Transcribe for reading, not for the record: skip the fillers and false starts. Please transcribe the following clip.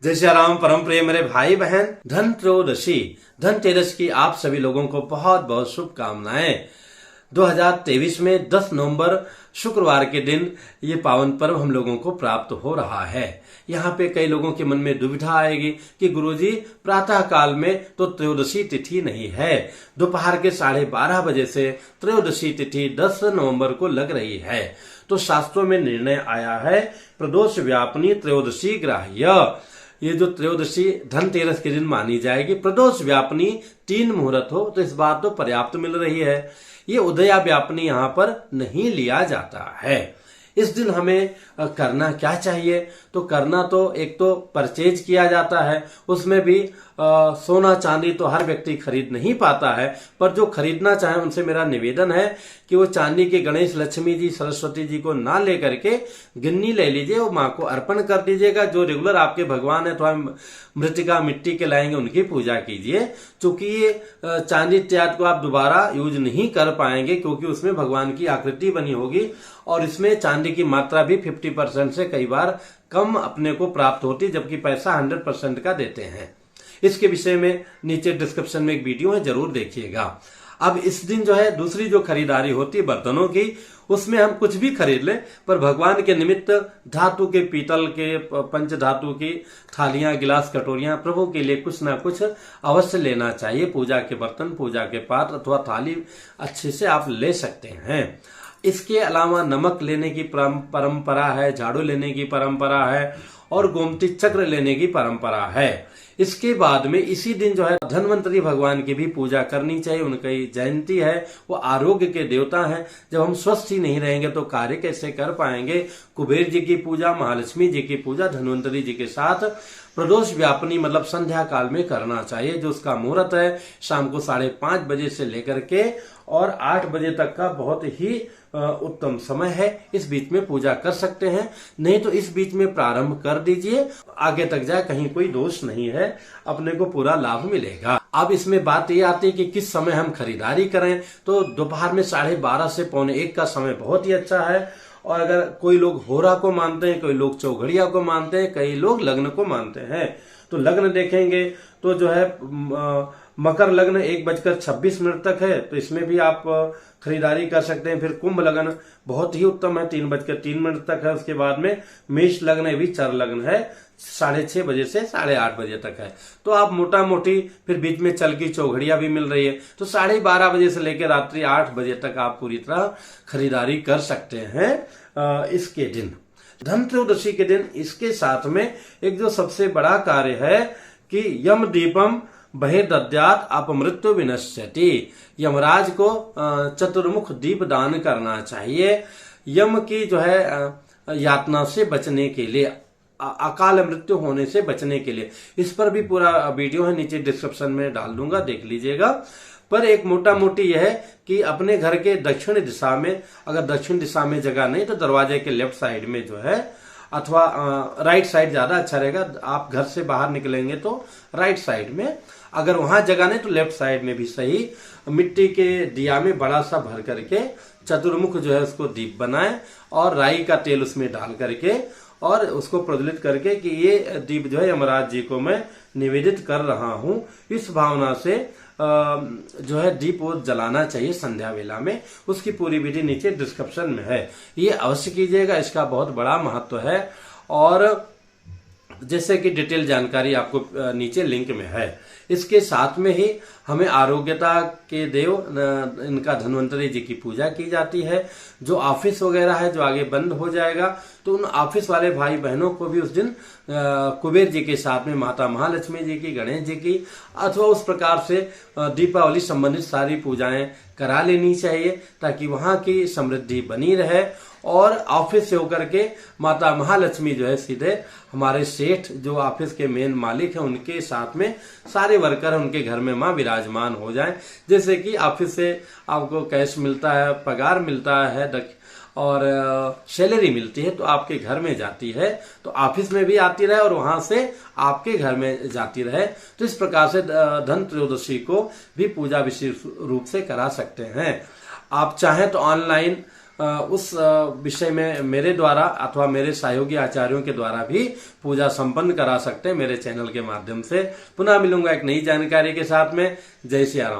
जय श्री राम। परम प्रिय मेरे भाई बहन, धनतेरस की आप सभी लोगों को बहुत बहुत शुभकामनाएं। 2023 में 10 नवंबर शुक्रवार के दिन ये पावन पर्व हम लोगों को प्राप्त हो रहा है। यहाँ पे कई लोगों के मन में दुविधा आएगी कि गुरुजी प्रातः काल में तो त्रयोदशी तिथि नहीं है, दोपहर के 12:30 बजे से त्रयोदशी तिथि 10 नवंबर को लग रही है। तो शास्त्रों में निर्णय आया है प्रदोष व्यापनी त्रयोदशी ग्राह्य। ये जो त्रयोदशी धनतेरस के दिन मानी जाएगी, प्रदोष व्यापनी 3 मुहूर्त हो तो इस बात तो पर्याप्त मिल रही है। ये उदया व्यापनी यहाँ पर नहीं लिया जाता है। इस दिन हमें करना क्या चाहिए? तो करना तो एक तो परचेज किया जाता है, उसमें भी सोना चांदी तो हर व्यक्ति खरीद नहीं पाता है, पर जो खरीदना चाहे उनसे मेरा निवेदन है कि वो चांदी के गणेश, लक्ष्मी जी, सरस्वती जी को ना लेकर के गिन्नी ले लीजिए और माँ को अर्पण कर दीजिएगा। जो रेगुलर आपके भगवान है, तो मृतिका मिट्टी के लाएंगे, उनकी पूजा कीजिए। चूंकि ये चांदी इत्यादि को आप दोबारा यूज नहीं कर पाएंगे, क्योंकि उसमें भगवान की आकृति बनी होगी और इसमें चांदी की मात्रा भी 50% से कई बार कम अपने को प्राप्त होती, जबकि पैसा 100% का देते हैं। इसके विषय में नीचे डिस्क्रिप्शन में एक वीडियो है, जरूर देखिएगा। अब इस दिन जो है दूसरी जो खरीदारी होती है बर्तनों की, उसमें हम कुछ भी खरीद लें, पर भगवान के निमित्त धातु के, पीतल के, पंच धातु की थालियां, गिलास, कटोरियां प्रभु के लिए कुछ ना कुछ अवश्य लेना चाहिए। पूजा के बर्तन, पूजा के पात्र अथवा थाली अच्छे से आप ले सकते हैं। इसके अलावा नमक लेने की परंपरा है, झाड़ू लेने की परंपरा है और गोमती चक्र लेने की परंपरा है। इसके बाद में इसी दिन जो है धन्वंतरी भगवान की भी पूजा करनी चाहिए। उनकी जयंती है, वो आरोग्य के देवता हैं। जब हम स्वस्थ ही नहीं रहेंगे तो कार्य कैसे कर पाएंगे? कुबेर जी की पूजा, महालक्ष्मी जी की पूजा धन्वंतरी जी के साथ प्रदोष व्यापनी मतलब संध्या काल में करना चाहिए। जो उसका मुहूर्त है शाम को 5:30 बजे से लेकर के और 8 बजे तक का बहुत ही उत्तम समय है। इस बीच में पूजा कर सकते हैं, नहीं तो इस बीच में प्रारंभ कर दीजिए, आगे तक जाए कहीं कोई दोष नहीं है, अपने को पूरा लाभ मिलेगा। अब इसमें बात ये आती है कि किस समय हम खरीदारी करें। तो दोपहर में 12:30 से 1:45 का समय बहुत ही अच्छा है। और अगर कोई लोग होरा को मानते हैं, कोई लोग चौघड़िया को मानते हैं, कई लोग लग्न को मानते हैं। तो लग्न देखेंगे तो जो है मकर लग्न 1:26 तक है, तो इसमें भी आप खरीदारी कर सकते हैं। फिर कुंभ लग्न बहुत ही उत्तम है, 3:03 तक है। उसके बाद में मेष लग्न भी चर लग्न है, 6:30 बजे से 8:30 बजे तक है। तो आप मोटा मोटी फिर बीच में चल की चौघड़िया भी मिल रही है, तो 12:30 बजे से लेकर रात्रि 8 बजे तक आप पूरी तरह खरीदारी कर सकते हैं इसके दिन, धनत्रयोदशी के दिन। इसके साथ में एक जो सबसे बड़ा कार्य है कि यम दीपम बहिर्दद्यात् अपमृत्यु विनश्यति। यमराज को चतुर्मुख दीप दान करना चाहिए, यम की जो है यातना से बचने के लिए, अकाल मृत्यु होने से बचने के लिए। इस पर भी पूरा वीडियो है, नीचे डिस्क्रिप्शन में डाल दूंगा, देख लीजिएगा। पर एक मोटा मोटी यह है कि अपने घर के दक्षिण दिशा में, अगर दक्षिण दिशा में जगह नहीं तो दरवाजे के लेफ्ट साइड में जो है, अथवा राइट साइड ज्यादा अच्छा रहेगा। आप घर से बाहर निकलेंगे तो राइट साइड में, अगर वहां जगह नहीं तो लेफ्ट साइड में भी सही, मिट्टी के दिया में बड़ा सा भर करके चतुर्मुख जो है उसको दीप बनाएं और राई का तेल उसमें डाल करके और उसको प्रज्वलित करके कि ये दीप जो है यमराज जी को मैं निवेदित कर रहा हूं, इस भावना से जो है दीप वो जलाना चाहिए संध्या वेला में। उसकी पूरी विधि नीचे डिस्क्रिप्शन में है, ये अवश्य कीजिएगा, इसका बहुत बड़ा महत्व है। और जैसे कि डिटेल जानकारी आपको नीचे लिंक में है। इसके साथ में ही हमें आरोग्यता के देव इनका धन्वंतरी जी की पूजा की जाती है। जो ऑफिस वगैरह है जो आगे बंद हो जाएगा, तो उन ऑफिस वाले भाई बहनों को भी उस दिन कुबेर जी के साथ में माता महालक्ष्मी जी की, गणेश जी की अथवा उस प्रकार से दीपावली संबंधित सारी पूजाएं करा लेनी चाहिए, ताकि वहां की समृद्धि बनी रहे। और ऑफिस से होकर के माता महालक्ष्मी जो है सीधे हमारे सेठ जो ऑफिस के मेन मालिक हैं उनके साथ में सारे वर्कर उनके घर में माँ विराजमान हो जाएं। जैसे कि ऑफिस से आपको कैश मिलता है, पगार मिलता है और सैलरी मिलती है, तो आपके घर में जाती है, तो ऑफिस में भी आती रहे और वहां से आपके घर में जाती रहे। तो इस प्रकार से धन त्रयोदशी को भी पूजा विशेष रूप से करा सकते हैं। आप चाहें तो ऑनलाइन उस विषय में मेरे द्वारा अथवा मेरे सहयोगी आचार्यों के द्वारा भी पूजा संपन्न करा सकते हैं मेरे चैनल के माध्यम से। पुनः मिलूंगा एक नई जानकारी के साथ में। जय सिया राम।